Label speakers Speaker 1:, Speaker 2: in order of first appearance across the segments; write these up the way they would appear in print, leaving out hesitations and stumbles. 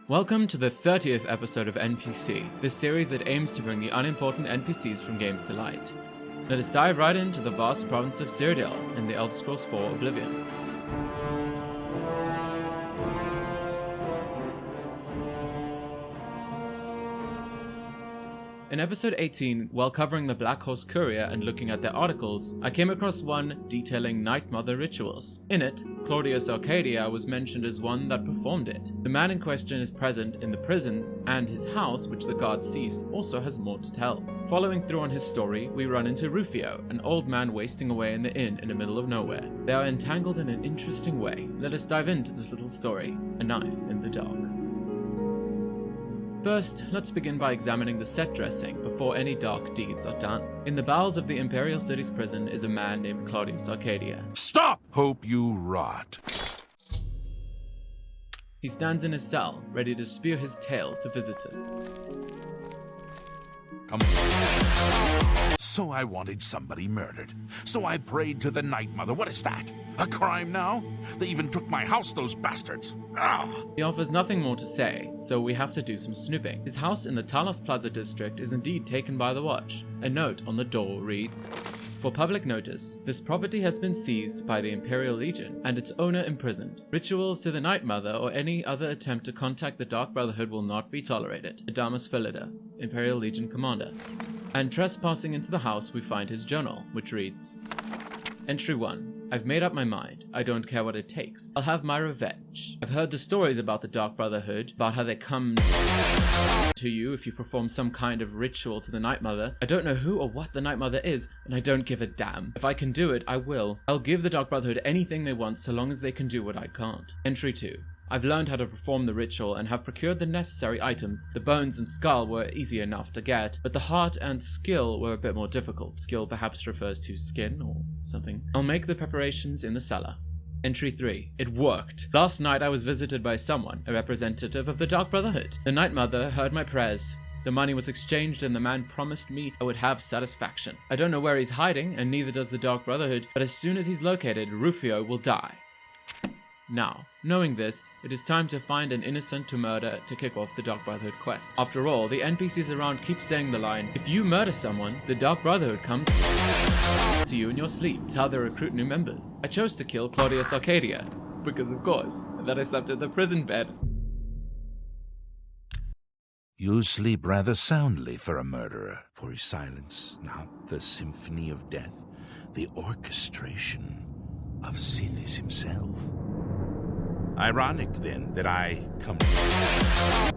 Speaker 1: Welcome to the 30th episode of NPSee, this series that aims to bring the unimportant NPCs from games to light. Let us dive right into the vast province of Cyrodiil in the Elder Scrolls 4 Oblivion. In episode 18, while covering the Black Horse Courier and looking at their articles, I came across one detailing Night Mother rituals. In it, Claudius Arcadia was mentioned as one that performed it. The man in question is present in the prisons, and his house, which the guards seized, also has more to tell. Following through on his story, we run into Rufio, an old man wasting away in the inn in the middle of nowhere. They are entangled in an interesting way. Let us dive into this little story, A Knife in the Dark. First, let's begin by examining the set dressing before any dark deeds are done. In the bowels of the Imperial City's prison is a man named Claudius Arcadia.
Speaker 2: Stop! Hope you rot.
Speaker 1: He stands in his cell, ready to spew his tale to visitors.
Speaker 2: Come on. So I wanted somebody murdered. So I prayed to the Night Mother. What is that? A crime now? They even took my house, those bastards. Ah!
Speaker 1: He offers nothing more to say, so we have to do some snooping. His house in the Talos Plaza district is indeed taken by the watch. A note on the door reads, "For public notice, this property has been seized by the Imperial Legion and its owner imprisoned. Rituals to the Night Mother or any other attempt to contact the Dark Brotherhood will not be tolerated. Adamus Philida, Imperial Legion Commander." And trespassing into the house, we find his journal, which reads, Entry 1. I've made up my mind. I don't care what it takes. I'll have my revenge. I've heard the stories about the Dark Brotherhood, about how they come to you if you perform some kind of ritual to the Night Mother. I don't know who or what the Night Mother is, and I don't give a damn. If I can do it, I will. I'll give the Dark Brotherhood anything they want so long as they can do what I can't. Entry 2. I've learned how to perform the ritual and have procured the necessary items. The bones and skull were easy enough to get, but the heart and skill were a bit more difficult. Skill perhaps refers to skin or something. I'll make the preparations in the cellar. Entry 3. It worked. Last night I was visited by someone, a representative of the Dark Brotherhood. The Night Mother heard my prayers. The money was exchanged and the man promised me I would have satisfaction. I don't know where he's hiding, and neither does the Dark Brotherhood, but as soon as he's located, Rufio will die. Now, knowing this, it is time to find an innocent to murder to kick off the Dark Brotherhood quest. After all, the NPCs around keep saying the line, if you murder someone, the Dark Brotherhood comes to you in your sleep. It's how they recruit new members. I chose to kill Claudius Arcadia, because of course, and then I slept in the prison bed.
Speaker 2: You sleep rather soundly for a murderer. For his silence, not the symphony of death, the orchestration of Sithis himself. Ironic, then, that I come.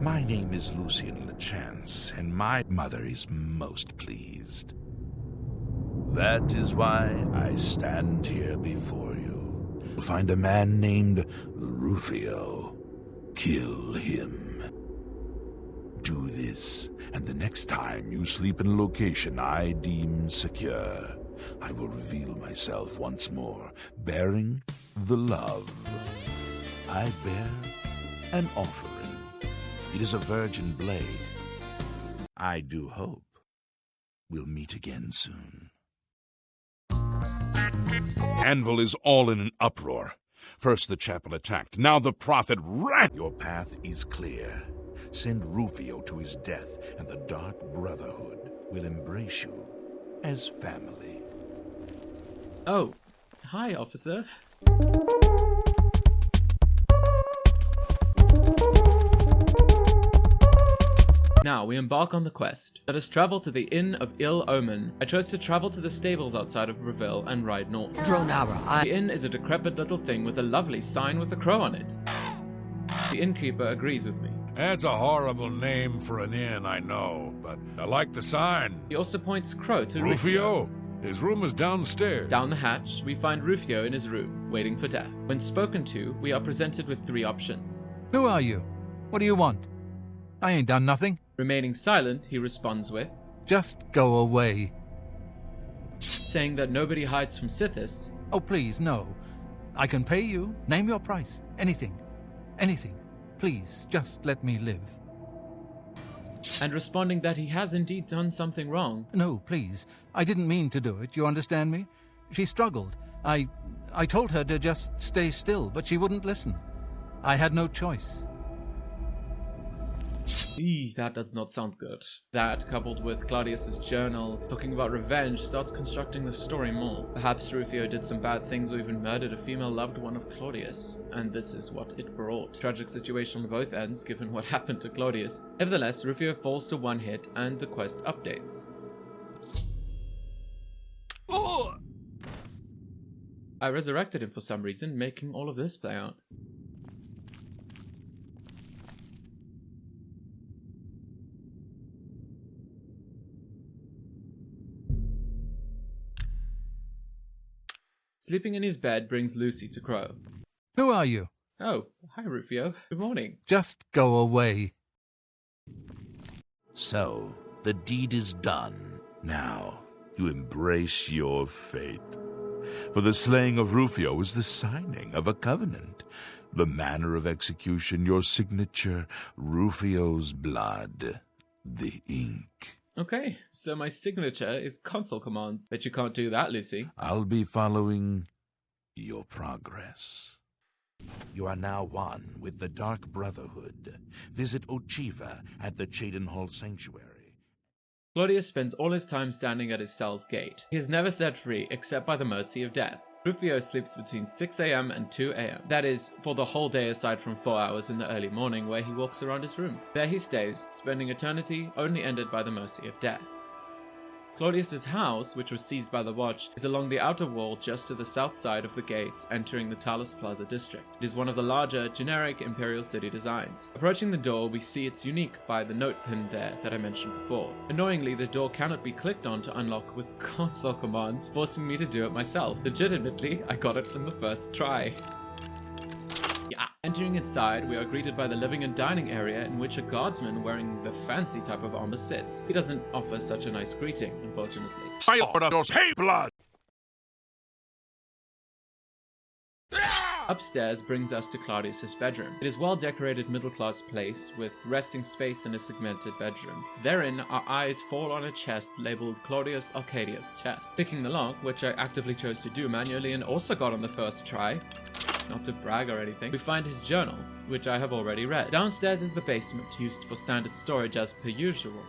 Speaker 2: My name is Lucian LeChance, and my mother is most pleased. That is why I stand here before you. Find a man named Rufio. Kill him. Do this, and the next time you sleep in a location I deem secure, I will reveal myself once more, bearing the love. I bear an offering. It is a virgin blade. I do hope we'll meet again soon. Anvil is all in an uproar. First the chapel attacked, now the prophet ran. Your path is clear. Send Rufio to his death, and the Dark Brotherhood will embrace you as family.
Speaker 1: Oh, hi, officer. Now, we embark on the quest. Let us travel to the Inn of Ill Omen. I chose to travel to the stables outside of Breville and ride north.
Speaker 3: Dronara,
Speaker 1: The inn is a decrepit little thing with a lovely sign with a crow on it. The innkeeper agrees with me.
Speaker 4: That's a horrible name for an inn, I know, but I like the sign.
Speaker 1: He also points Crow to
Speaker 4: Rufio? His room is downstairs.
Speaker 1: Down the hatch, we find Rufio in his room, waiting for death. When spoken to, we are presented with 3 options.
Speaker 3: Who are you? What do you want? I ain't done nothing.
Speaker 1: Remaining silent, he responds with,
Speaker 3: Just go away.
Speaker 1: saying that nobody hides from Sithis.
Speaker 3: Oh, please, no. I can pay you. Name your price. Anything. Anything. Please, just let me live.
Speaker 1: And responding that he has indeed done something wrong.
Speaker 3: No, please. I didn't mean to do it. You understand me? She struggled. I told her to just stay still, but she wouldn't listen. I had no choice.
Speaker 1: Eee, that does not sound good. That, coupled with Claudius's journal, talking about revenge, starts constructing the story more. Perhaps Rufio did some bad things or even murdered a female loved one of Claudius, and this is what it brought. Tragic situation on both ends, given what happened to Claudius. Nevertheless, Rufio falls to one hit, and the quest updates.
Speaker 3: Oh!
Speaker 1: I resurrected him for some reason, making all of this play out. Sleeping in his bed brings Lucy to Crow.
Speaker 3: Who are you?
Speaker 1: Oh, hi Rufio. Good morning.
Speaker 3: Just go away.
Speaker 2: So, the deed is done. Now, you embrace your fate. For the slaying of Rufio is the signing of a covenant. The manner of execution, your signature, Rufio's blood, the ink.
Speaker 1: Okay, so my signature is console commands. Bet you can't do that, Lucy.
Speaker 2: I'll be following your progress. You are now one with the Dark Brotherhood. Visit Ochiva at the Cheydinhall Sanctuary.
Speaker 1: Claudius spends all his time standing at his cell's gate. He is never set free except by the mercy of death. Rufio sleeps between 6 AM and 2 AM. That is, for the whole day aside from 4 hours in the early morning where he walks around his room. There he stays, spending eternity only ended by the mercy of death. Claudius's house, which was seized by the Watch, is along the outer wall just to the south side of the gates entering the Talos Plaza district. It is one of the larger, generic Imperial City designs. Approaching the door, we see it's unique by the note pinned there that I mentioned before. Annoyingly, the door cannot be clicked on to unlock with console commands, forcing me to do it myself. Legitimately, I got it from the first try. Yeah. Entering inside, we are greeted by the living and dining area in which a guardsman wearing the fancy type of armor sits. He doesn't offer such a nice greeting, unfortunately.
Speaker 4: Hey, blood!
Speaker 1: Upstairs brings us to Claudius's bedroom. It is a well-decorated middle-class place with resting space in a segmented bedroom. Therein, our eyes fall on a chest labeled Claudius Arcadia's chest. Picking the lock, which I actively chose to do manually and also got on the first try, not to brag or anything, we find his journal, which I have already read. Downstairs is the basement, used for standard storage as per usual.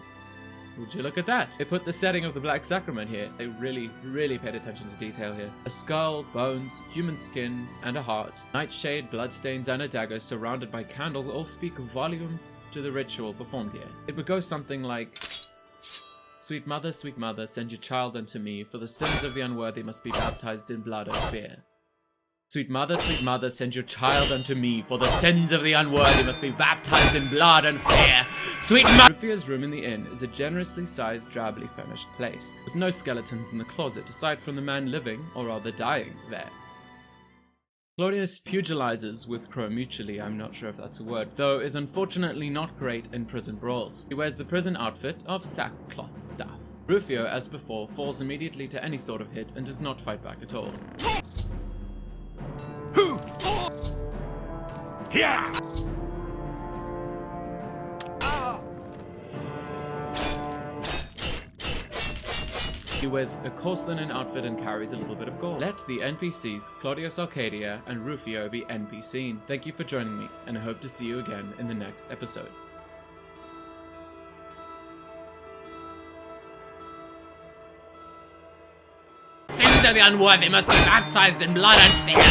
Speaker 1: Would you look at that? They put the setting of the Black Sacrament here. They really paid attention to detail here. A skull, bones, human skin, and a heart. Nightshade, bloodstains, and a dagger surrounded by candles all speak volumes to the ritual performed here. It would go something like, sweet mother, send your child unto me, for the sins of the unworthy must be baptized in blood and fear. Sweet mother, send your child unto me, for the sins of the unworthy must be baptized in blood and fear. Sweet mother! Rufio's room in the inn is a generously sized, drably furnished place, with no skeletons in the closet, aside from the man living, or rather dying, there. Claudius pugilizes with Crow mutually, I'm not sure if that's a word, though is unfortunately not great in prison brawls. He wears the prison outfit of sackcloth staff. Rufio, as before, falls immediately to any sort of hit and does not fight back at all.
Speaker 4: Yeah!
Speaker 1: He wears a coarse linen outfit and carries a little bit of gold. Let the NPCs, Claudius Arcadia and Rufio, be NPSeen. Thank you for joining me, and I hope to see you again in the next episode. Sins of the unworthy must be baptized in blood and fear.